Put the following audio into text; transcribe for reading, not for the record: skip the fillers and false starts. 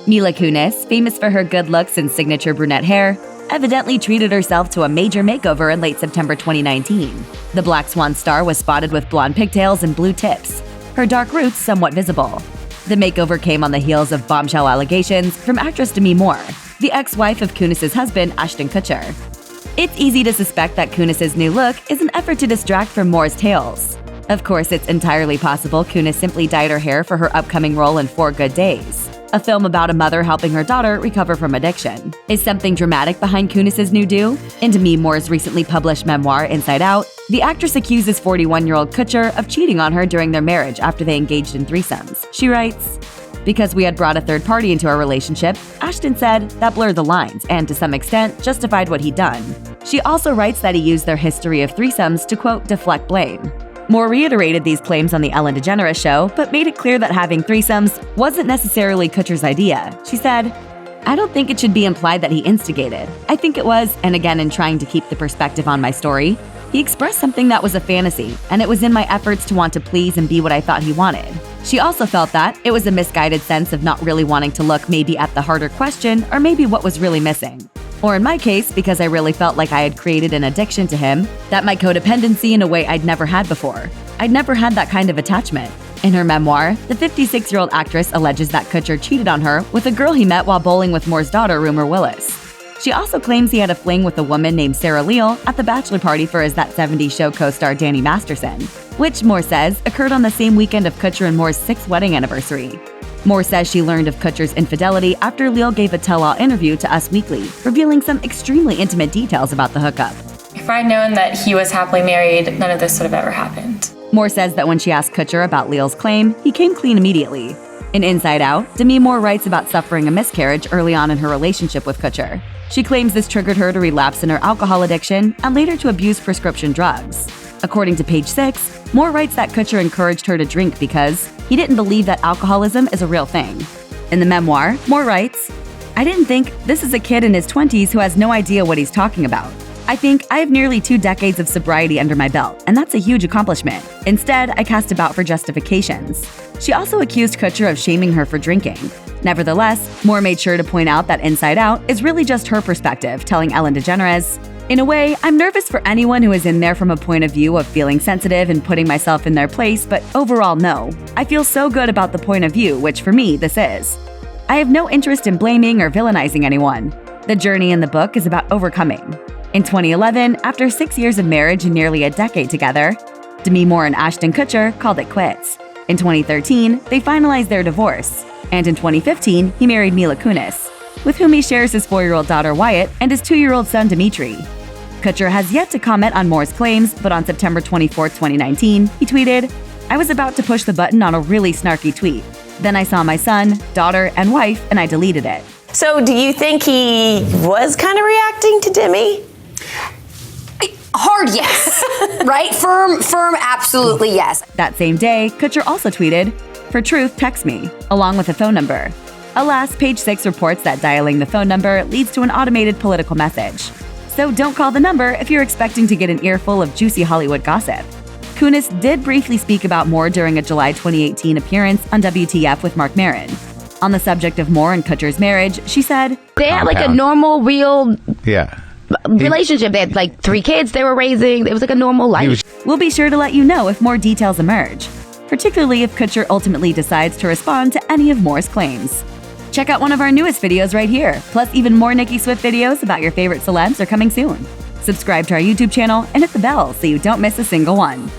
Mila Kunis, famous for her good looks and signature brunette hair, evidently treated herself to a major makeover in late September 2019. The Black Swan star was spotted with blonde pigtails and blue tips, her dark roots somewhat visible. The makeover came on the heels of bombshell allegations from actress Demi Moore, the ex-wife of Kunis' husband Ashton Kutcher. It's easy to suspect that Kunis' new look is an effort to distract from Moore's tales. Of course, it's entirely possible Kunis simply dyed her hair for her upcoming role in 4 Good Days, a film about a mother helping her daughter recover from addiction. Is something dramatic behind Kunis' new do? In Demi Moore's recently published memoir, Inside Out, the actress accuses 41-year-old Kutcher of cheating on her during their marriage after they engaged in threesomes. She writes, "Because we had brought a third party into our relationship, Ashton said that blurred the lines and, to some extent, justified what he'd done." She also writes that he used their history of threesomes to, quote, deflect blame. Moore reiterated these claims on The Ellen DeGeneres Show, but made it clear that having threesomes wasn't necessarily Kutcher's idea. She said, "I don't think it should be implied that he instigated. I think it was, and again in trying to keep the perspective on my story, he expressed something that was a fantasy, and it was in my efforts to want to please and be what I thought he wanted." She also felt that it was a misguided sense of not really wanting to look maybe at the harder question or maybe what was really missing. Or in my case, because I really felt like I had created an addiction to him, that my codependency in a way I'd never had before. I'd never had that kind of attachment. In her memoir, the 56-year-old actress alleges that Kutcher cheated on her with a girl he met while bowling with Moore's daughter, Rumor Willis. She also claims he had a fling with a woman named Sarah Leal at the bachelor party for his That 70s Show co-star Danny Masterson, which, Moore says, occurred on the same weekend of Kutcher and Moore's 6th wedding anniversary. Moore says she learned of Kutcher's infidelity after Leal gave a tell-all interview to Us Weekly, revealing some extremely intimate details about the hookup. "If I'd known that he was happily married, none of this would have ever happened." Moore says that when she asked Kutcher about Leal's claim, he came clean immediately. In Inside Out, Demi Moore writes about suffering a miscarriage early on in her relationship with Kutcher. She claims this triggered her to relapse in her alcohol addiction and later to abuse prescription drugs. According to Page 6, Moore writes that Kutcher encouraged her to drink because he didn't believe that alcoholism is a real thing. In the memoir, Moore writes, "I didn't think this is a kid in his 20s who has no idea what he's talking about. I think I have nearly 2 decades of sobriety under my belt, and that's a huge accomplishment. Instead, I cast about for justifications." She also accused Kutcher of shaming her for drinking. Nevertheless, Moore made sure to point out that Inside Out is really just her perspective, telling Ellen DeGeneres, "In a way, I'm nervous for anyone who is in there from a point of view of feeling sensitive and putting myself in their place, but overall, no. I feel so good about the point of view, which for me, this is. I have no interest in blaming or villainizing anyone. The journey in the book is about overcoming." In 2011, after 6 years of marriage and nearly a decade together, Demi Moore and Ashton Kutcher called it quits. In 2013, they finalized their divorce. And in 2015, he married Mila Kunis, with whom he shares his 4-year-old daughter Wyatt and his 2-year-old son Dimitri. Kutcher has yet to comment on Moore's claims, but on September 24, 2019, he tweeted, "I was about to push the button on a really snarky tweet. Then I saw my son, daughter, and wife, and I deleted it." So do you think he was kind of reacting to Demi? Hard yes, right? Firm, absolutely yes. That same day, Kutcher also tweeted, "For truth, text me," along with a phone number. Alas, Page 6 reports that dialing the phone number leads to an automated political message. So don't call the number if you're expecting to get an earful of juicy Hollywood gossip. Kunis did briefly speak about Moore during a July 2018 appearance on WTF with Marc Maron. On the subject of Moore and Kutcher's marriage, she said, "They had like a normal, real relationship. They had like 3 kids they were raising. It was like a normal life." We'll be sure to let you know if more details emerge, particularly if Kutcher ultimately decides to respond to any of Moore's claims. Check out one of our newest videos right here. Plus, even more Nicki Swift videos about your favorite celebs are coming soon. Subscribe to our YouTube channel and hit the bell so you don't miss a single one.